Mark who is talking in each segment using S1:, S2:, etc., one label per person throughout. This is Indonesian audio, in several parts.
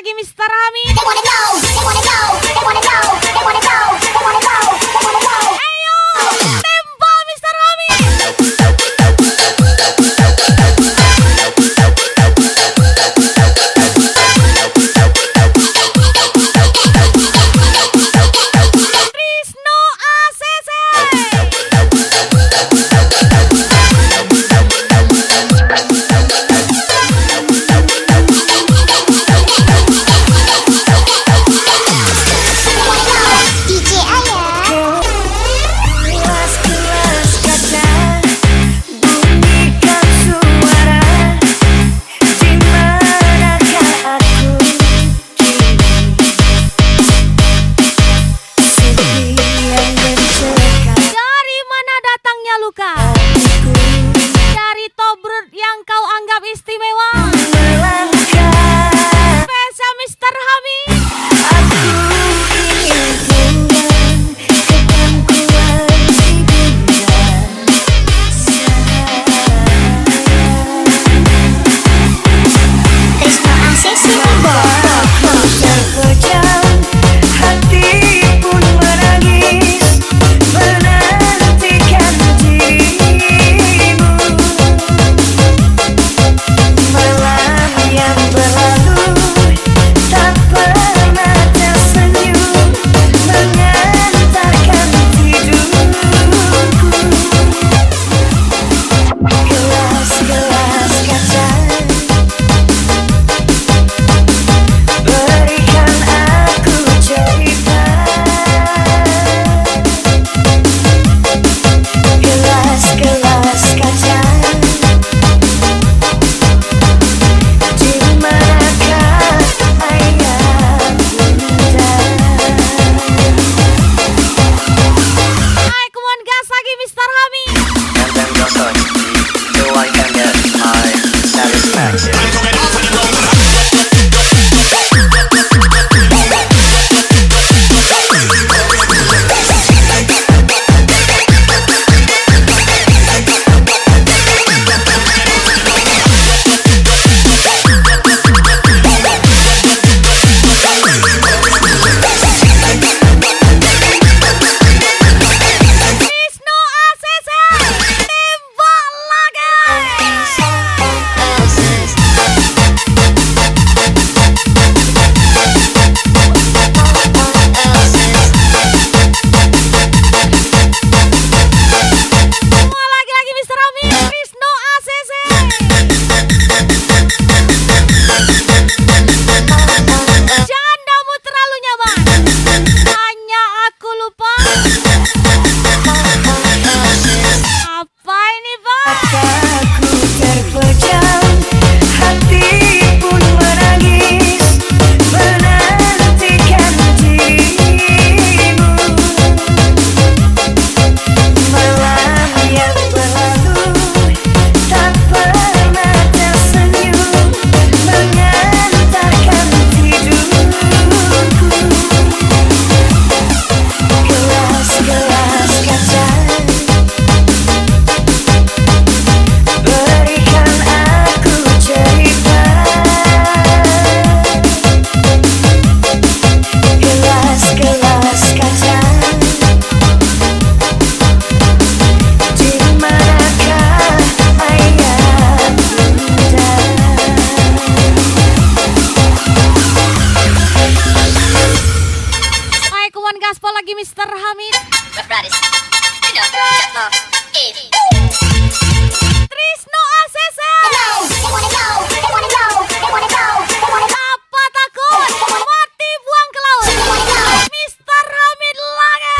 S1: lagi Mister Hami. Ayo, tembak Mister Hami. Trisno ACC. Dari mana datangnya luka? Dari tobrut yang kau anggap istimewa. Spesial Mister Hami. Gaspol lagi Mister Hamid. Trisno ACC. Apa takut? Mati buang ke laut. Mister Hamid lagi.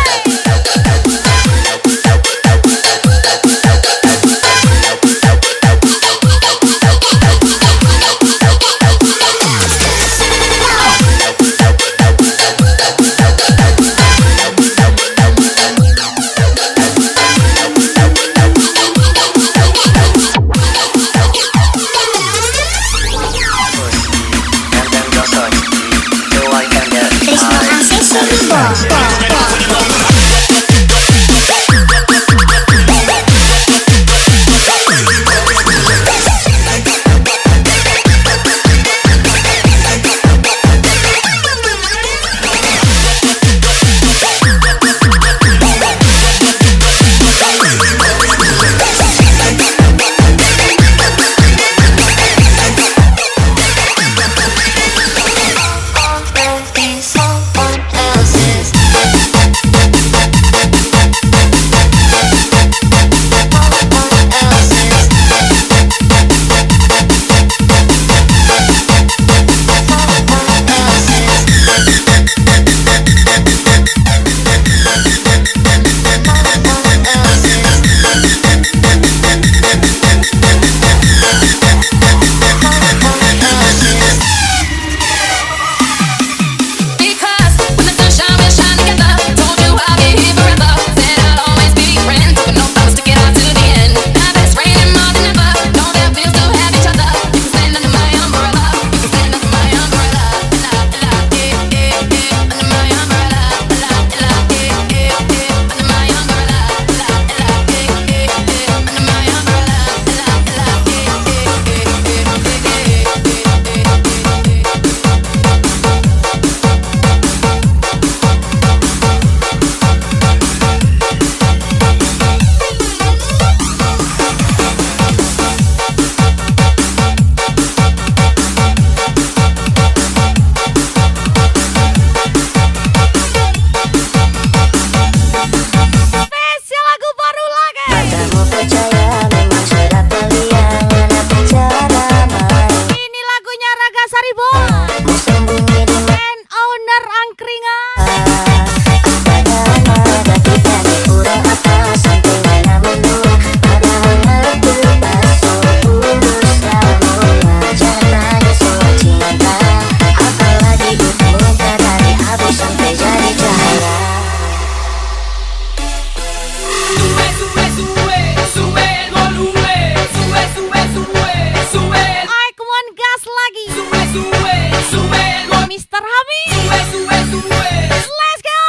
S1: Mr. Hami. Let's go.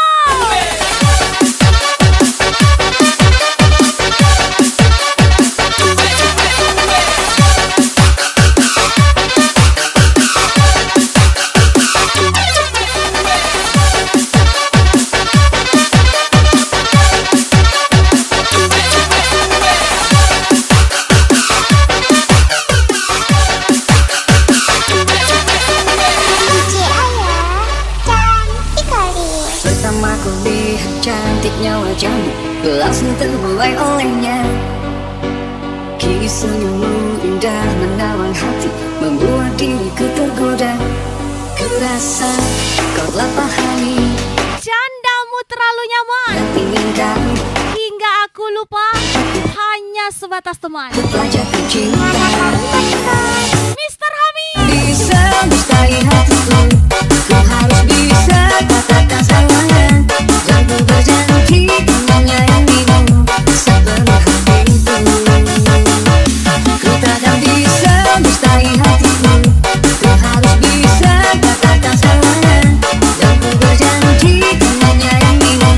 S2: Aku lihat cantiknya wajahmu, langsung terbuai olehnya. Kisahmu indah menawan hati, membuat diriku tergoda. Kurasa kau telah pahami
S1: Candamu terlalu nyaman
S2: dan inginkan
S1: hingga aku lupa hanya sebatas teman.
S2: ku telah jatuh cinta.
S1: Mr. Hami.
S2: Bisa mustahil hatiku, ku harus bisa katakan sayang. Dan ku berjanji ku menyayangimu sepenuh hatiku. Ku takkan bisa mustahil hatiku, ku harus bisa katakan sayang. Dan ku berjanji ku menyayangimu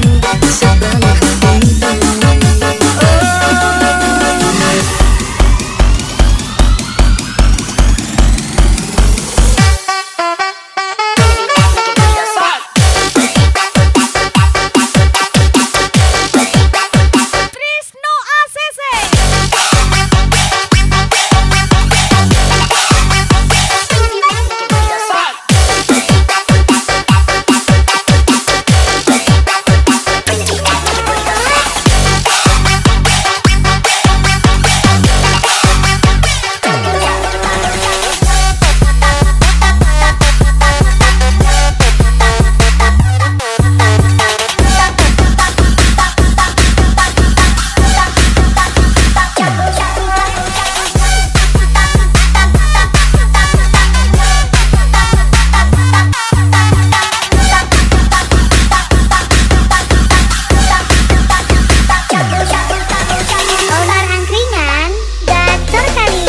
S2: sepenuh hatiku.
S1: Trisno ACC.
S3: Olah angkringan, gacor kali.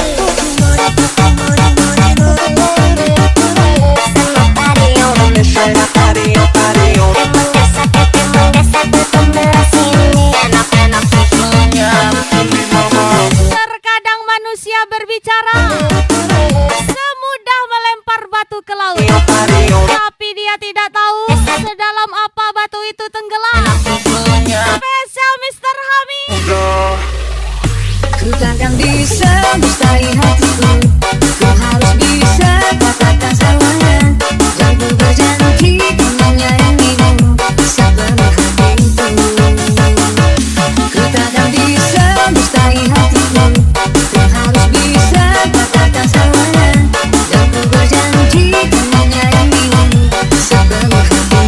S1: Terkadang manusia berbicara semudah melempar batu ke laut, tapi dia tidak tahu sedalam apa batu itu tenggelam. Spesial Mr. Hami.
S2: Ku takkan bisa mustahil hatiku, ku harus bisa katakan sayang. Dan ku berjanji ku menyayangimu sepenuh hatiku. Ku takkan bisa mustahil hatiku, ku harus bisa katakan sayang. Dan ku berjanji ku menyayangimu sepenuh hatiku.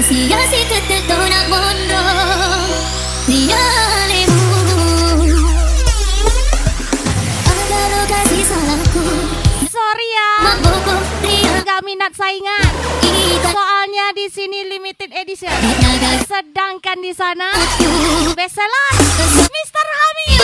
S2: Kasih-kasih tetap nak mondong Dialemu Kalau kasih salahku
S1: Sorry ya,
S2: Maboko dia
S1: nggak minat saingan. Soalnya di sini limited edition. Sedangkan di sana best seller Mr. Hamid.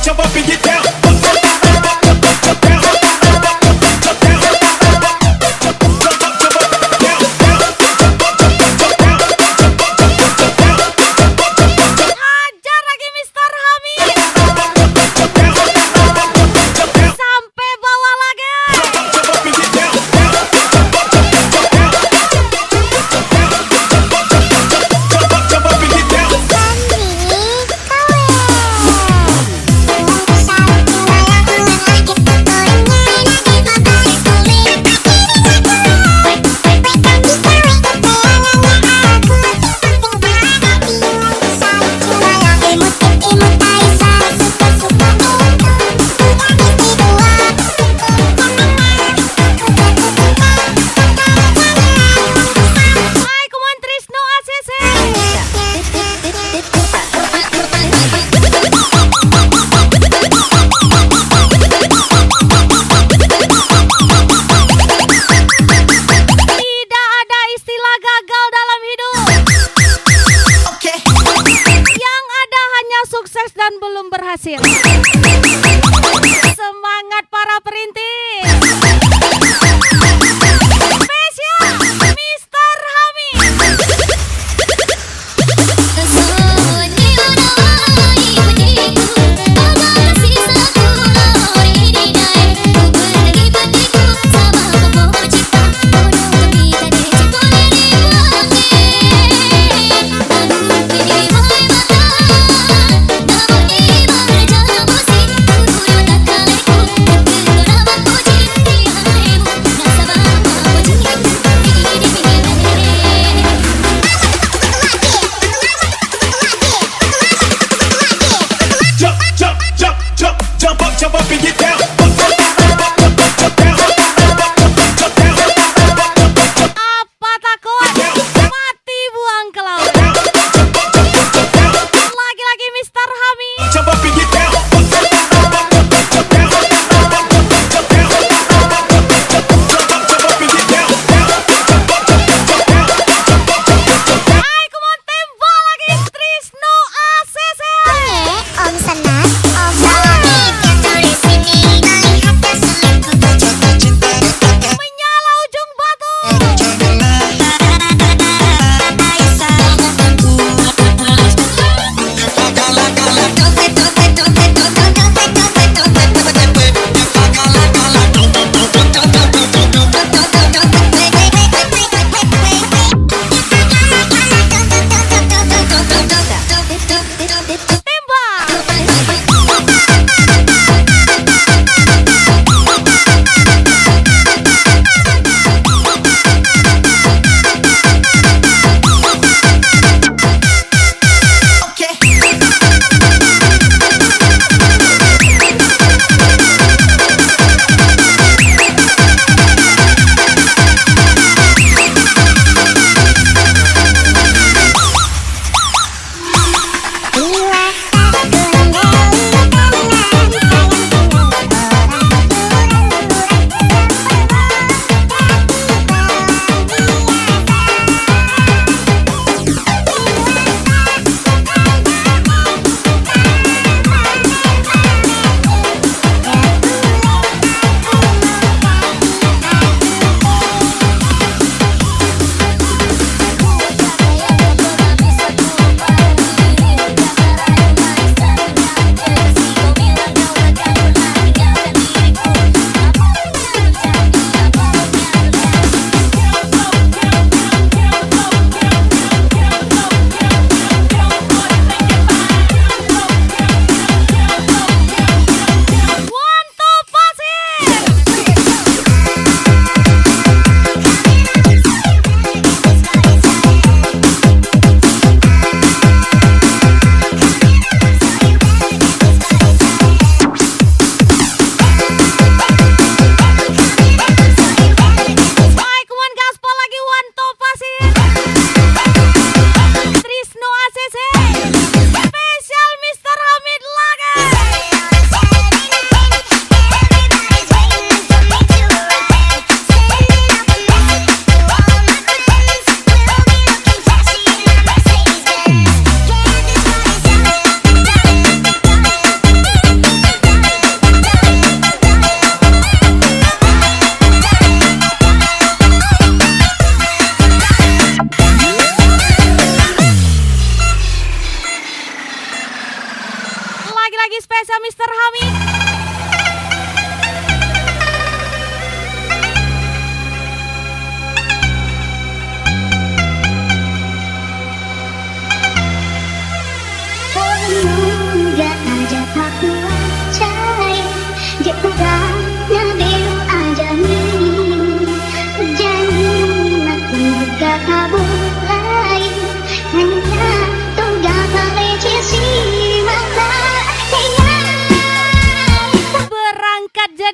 S4: Jump up and get down. Hajar
S1: lagi Mr. Hamid. Sampai bawah lagi. Sukses dan belum berhasil. Semangat para perintis. Spesial Mr. Hamid.
S4: Jump up and get down.
S1: Apa takut? Mati buang ke laut. Lagi-lagi Mr. Hamid.
S4: Jump up and get down.
S1: Hai, kumon tembak lagi Trisno ACC.
S3: Om Senat, Om Salami, yang tulis sini.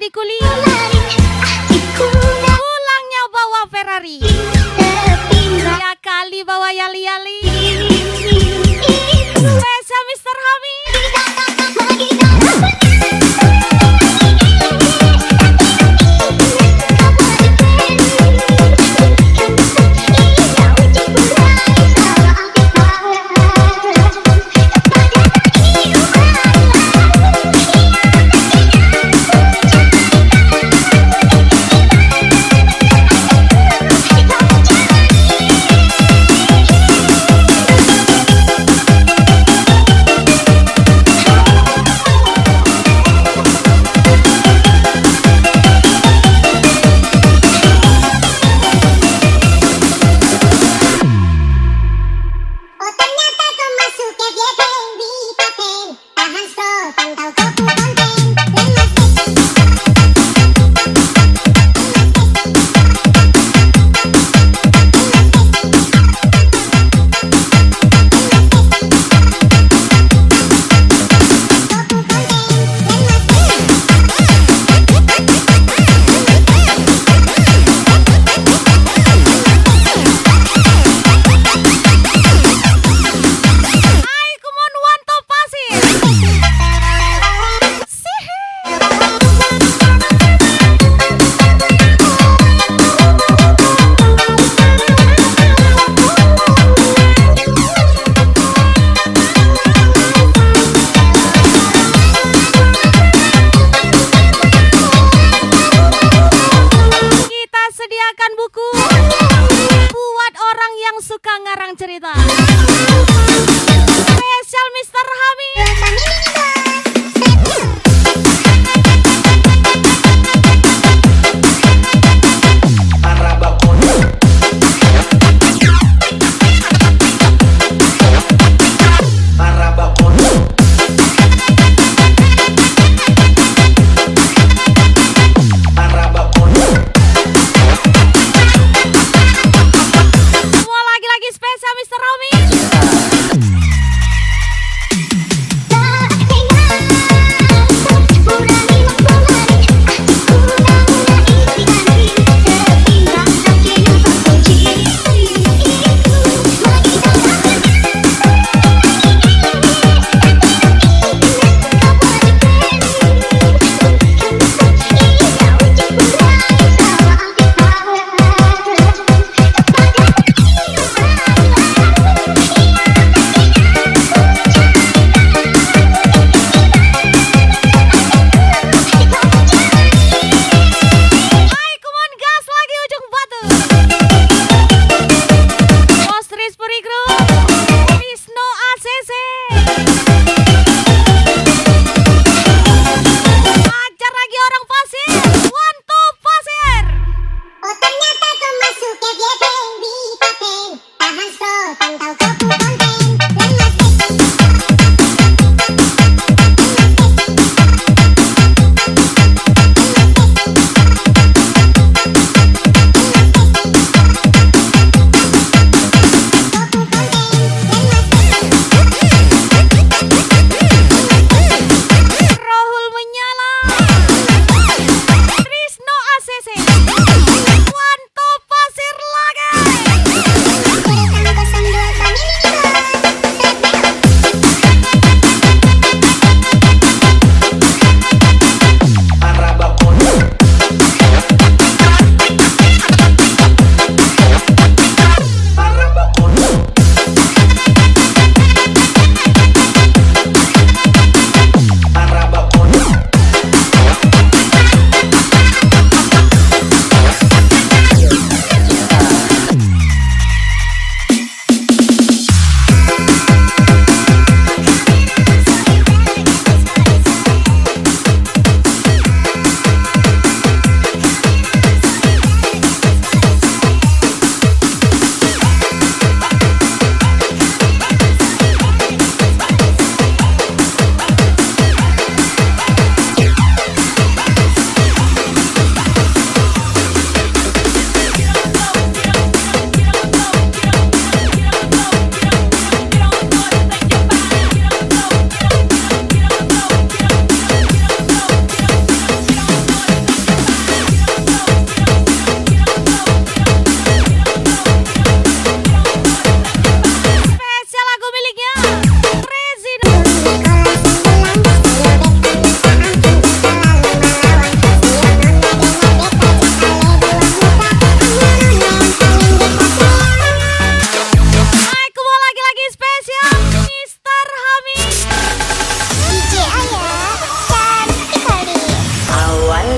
S1: jadi kuli, pulangnya bawa Ferrari, ya kali bawa yali-yali. Spesial Mr. Hamid.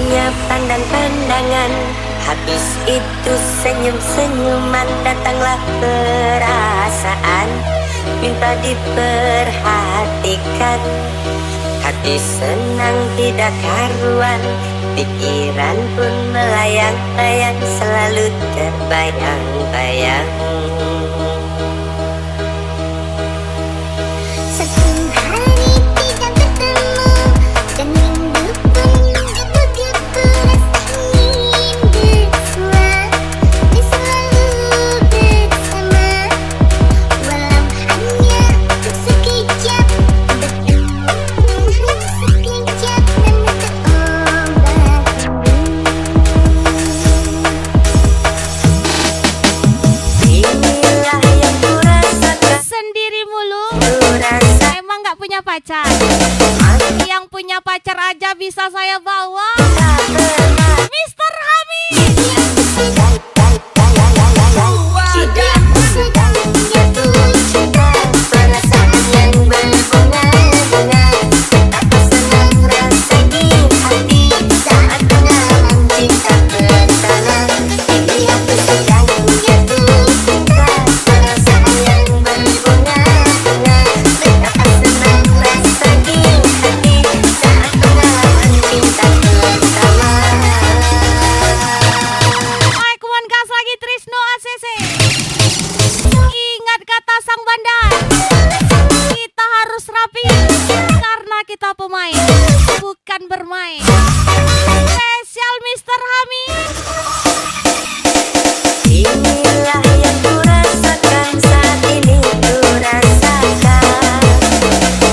S2: punya pandang-pandangan. Habis itu senyum-senyuman, datanglah perasaan, minta diperhatikan. Hati senang tidak karuan, pikiran pun melayang-layang, selalu terbayang-bayang.
S3: Satu hari tidak ketemu, dan minggu pun gebu-gebu, rasanya ingin bersua dan selalu bersama. Walau hanya untuk sekejap, bertemu sekejap dan untuk
S2: Inilah yang kurasakan,
S1: Sendiri mulu,
S2: kurasa
S1: emang nggak punya pacar. Yang punya pacar aja bisa saya bawa. Mr. Hamid.
S2: Tidak sedang jatuh cinta, perasaan yang berbunga-bunga. Betapa senang rasa di hati saat mengalami cinta pertama. Ini aku sedang jatuh cinta, perasaan yang berbunga-bunga. Betapa senang rasa di hati saat mengalami cinta pertama.
S1: Aikuan gas lagi Trisno ACC. Ingat kata sang bandar, kita harus rapi karena kita pemain, bukan bermain. Spesial Mr. Hamid.
S2: Inilah yang kurasakan, saat ini kurasakan.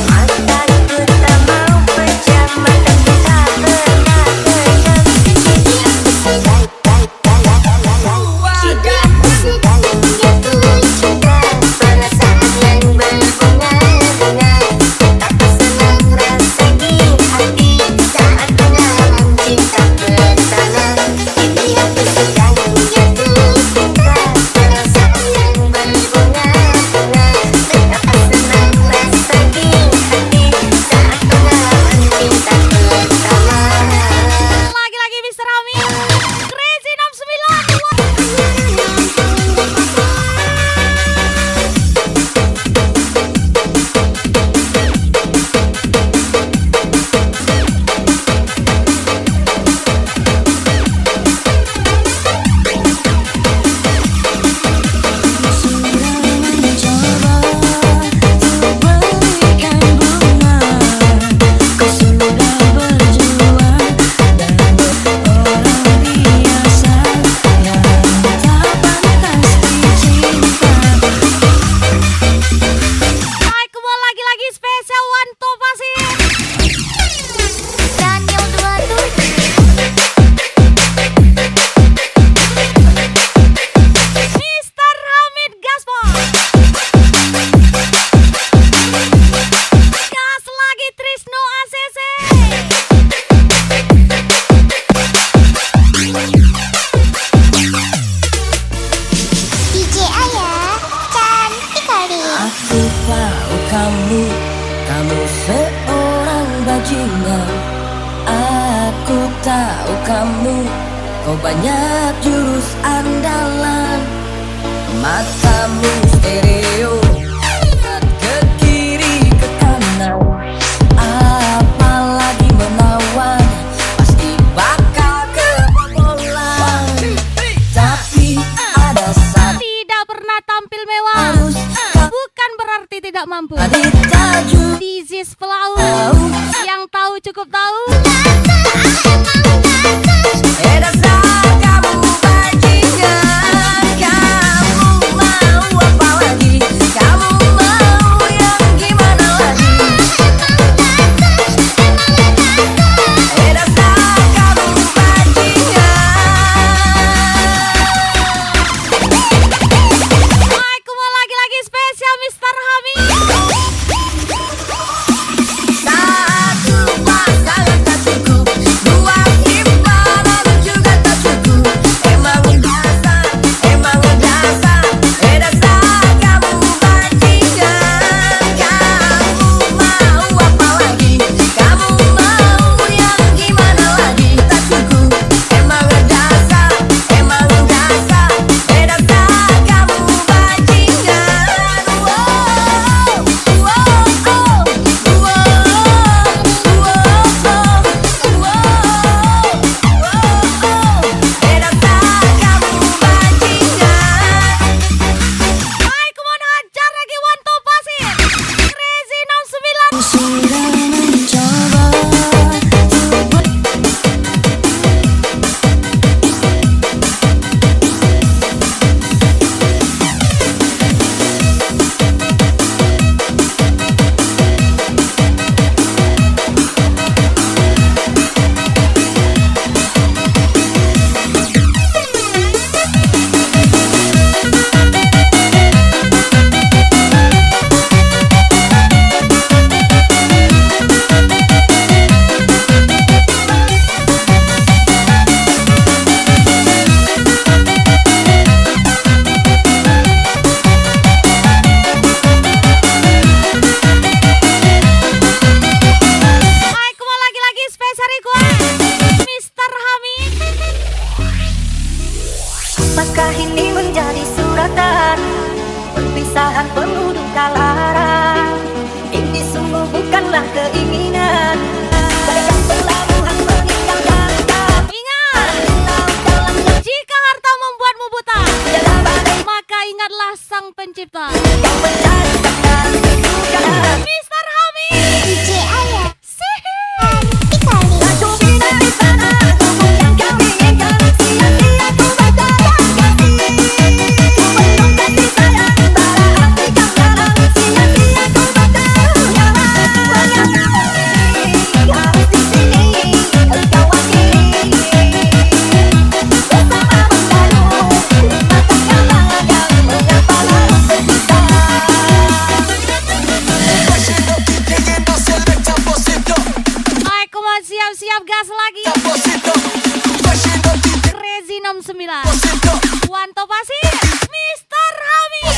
S2: Mataku tak mau pejam, mataku tak pernah kejam. Tidak sedang jatuh cinta, perasaan yang berbunga-bunga. Betapa senang rasa di hati saat mengalami cinta pertama. Ini aku sedang jatuh cinta, perasaan yang berbunga-bunga. Betapa senang rasa di hati saat mengalami cinta pertama.
S1: Lagi-lagi Mr. Hamid. Crazy 69. Aku mau lagi-lagi spesial one top pasti.
S3: Daniel 27.
S1: Mr. Hamid Gaspol. Gas lagi Trisno ACC.
S3: DJ Ayah, cantik kali.
S2: Aku tahu kamu seorang bajingan. Aku tahu kau banyak jurus andalan. Matamu stereo, lihat ke kiri ke kanan. Apalagi menawan, pasti bakal kebobolan. Tapi ada satu
S1: Tidak pernah tampil mewah,
S2: harus
S1: bukan berarti tidak mampu.
S2: ditaju.
S1: This is pelaut. Yang tahu cukup tahu.
S2: Dasar kamu bajingan, kamu mau apa lagi? Kisah ini menjadi suratan, perpisahan penuh duka lara. Ini sungguh bukanlah keinginan, bagaikan pelabuhan meninggalkan kapal.
S1: Ingat, jika harta membuatmu buta, maka ingatlah sang pencipta.
S2: Kau mencari takkan kesukaan.
S1: Mr. Hamid,
S3: DJ Ayah
S1: sihir.
S3: cantik kali.
S2: Aku bina di sana, tubuh yang kau inginkan. Sia-sia ku berjalan kasih. Ku penuh kasih sayang, bara hati kau dalam. Sia-sia ku berjalan. Harus di sini, engkau wakili. Bersama mendalu, mata kalangan yang mengapa harus berpisah.
S1: Baik, kumat siap-siap gas lagi. Crazy 69. Wanto pasti, Mr. Hamid.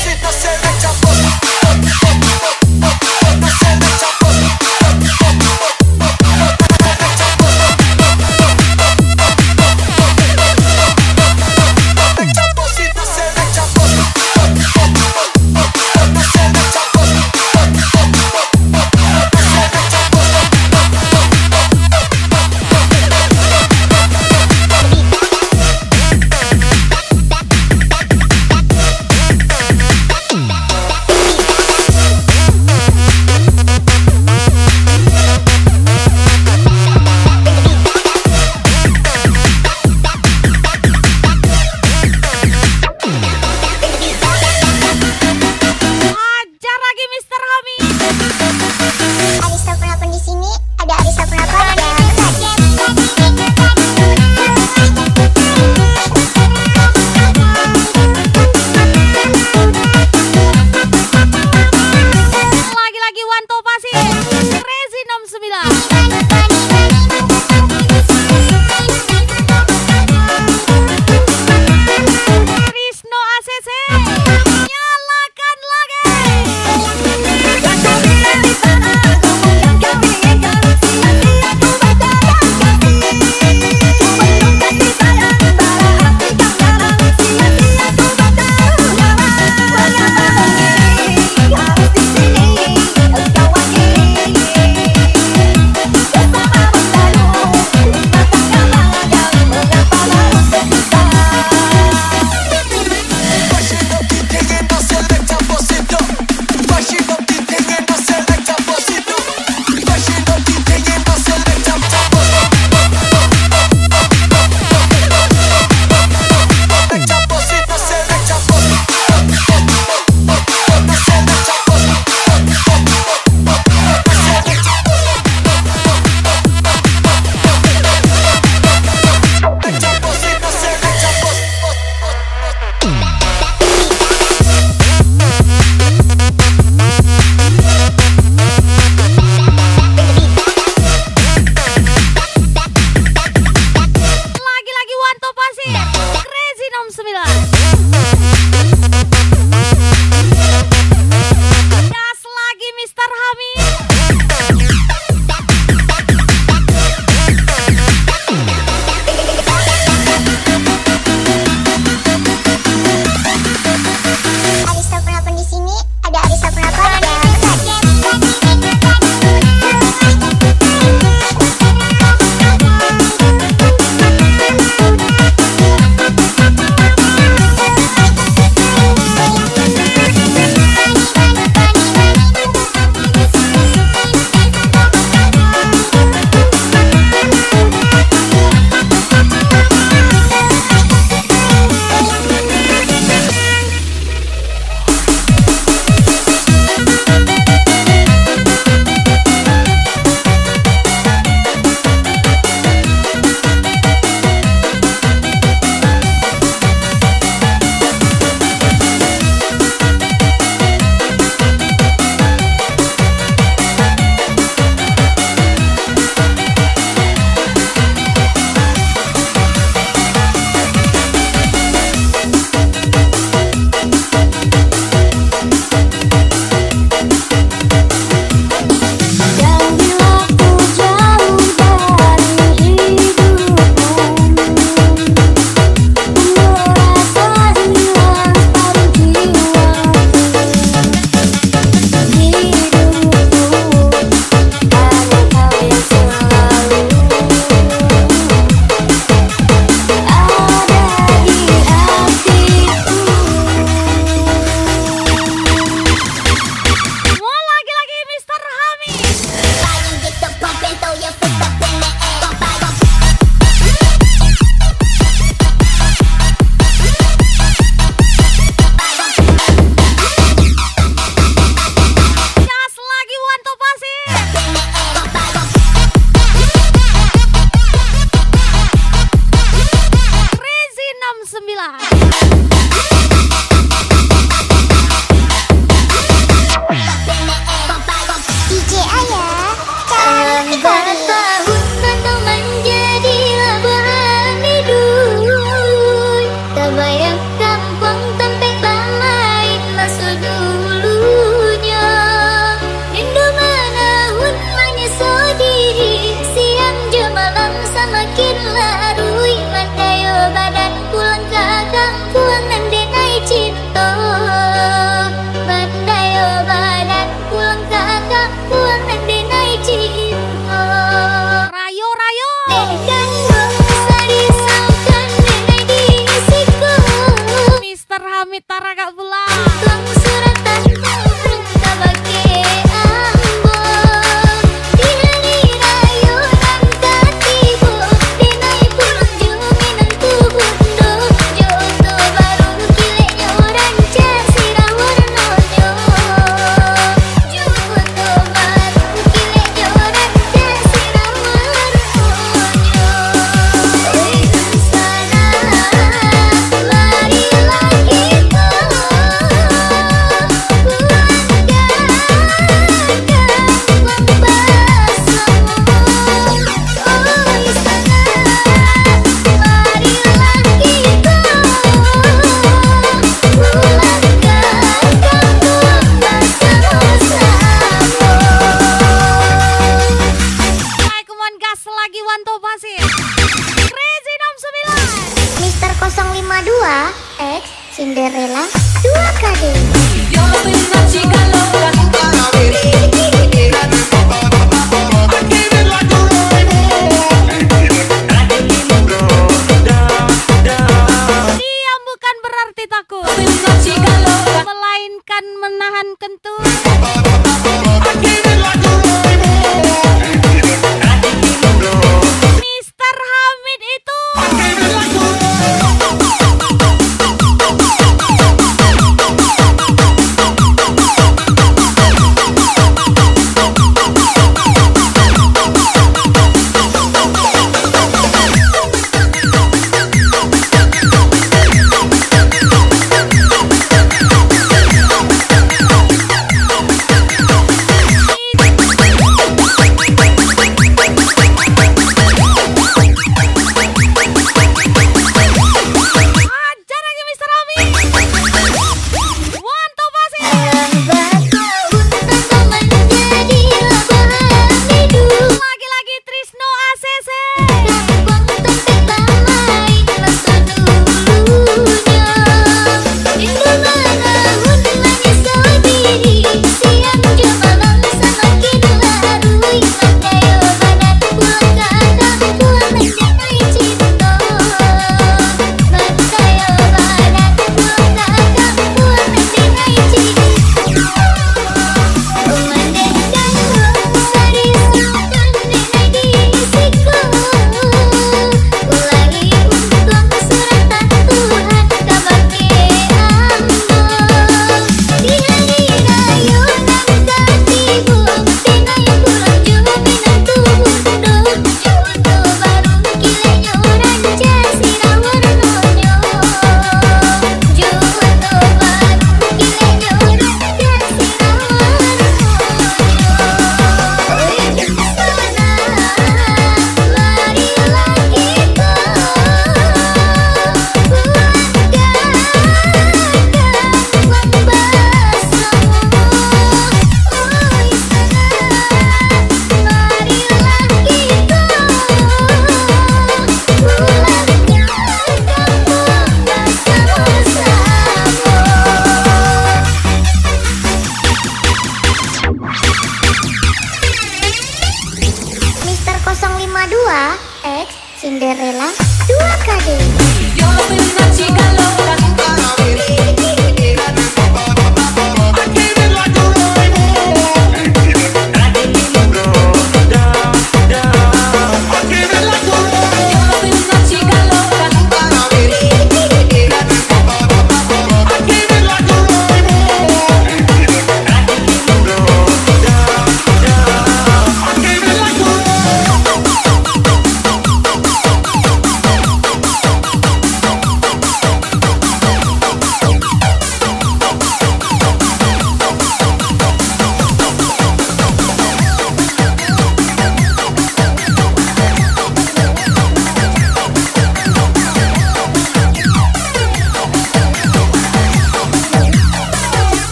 S3: DJ Ayah cantik kali.
S2: Tahun kau menjadilah bahan hidup. Tak bayang kampung tempat lain masa dulunya. Rindu menahun menyesal diri. Siang je malam semakin larui. Mandayo badan pulang ke kampung mendenai cinta. Mandayo badan pulang ke kampung mendenai cinta.
S1: Rayo rayo.
S2: Kandung disangkan nenai diisiku.
S1: Mister Hamid Taraga pula.
S2: Tuang suratan tak bagi ambo. Di hari rayo dan katibu. Denai pulang juminan tubundo. Jodoh baru kileknya ranca sirah warnonyo. Jodoh baru kileknya ranca sirah warnonyo. Oi sana marilah kita
S1: Hai, kemuan gas lagi Wanto Pasir. Crazy 69.
S3: Mister 052 X Cinderella 2 KD.
S1: Diam bukan berarti takut, melainkan menahan kentut. Mister Hamid itu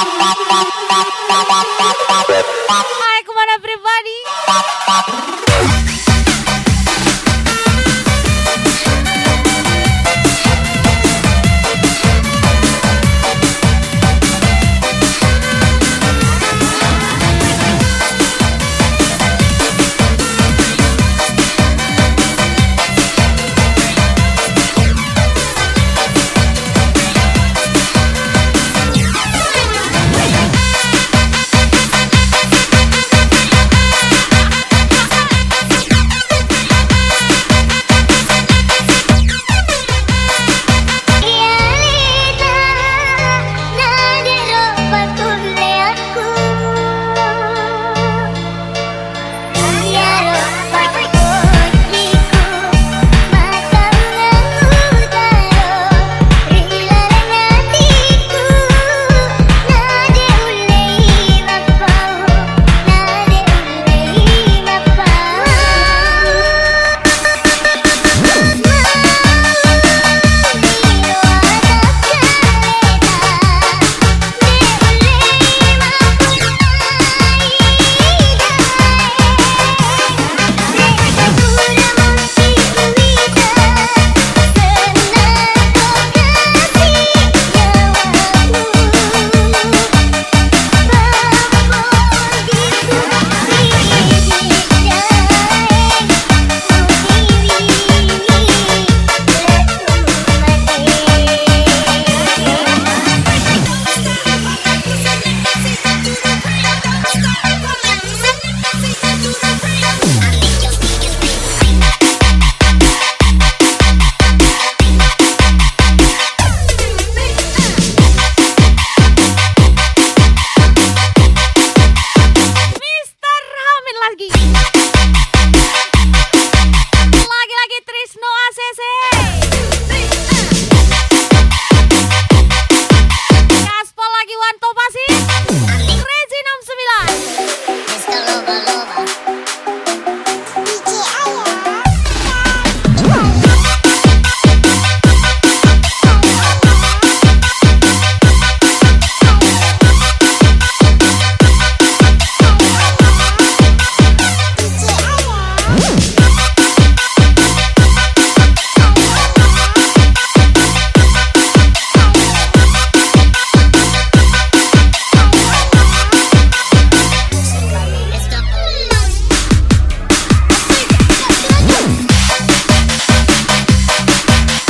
S1: Hai kemana pribadi? Lagi-lagi Trisno ACC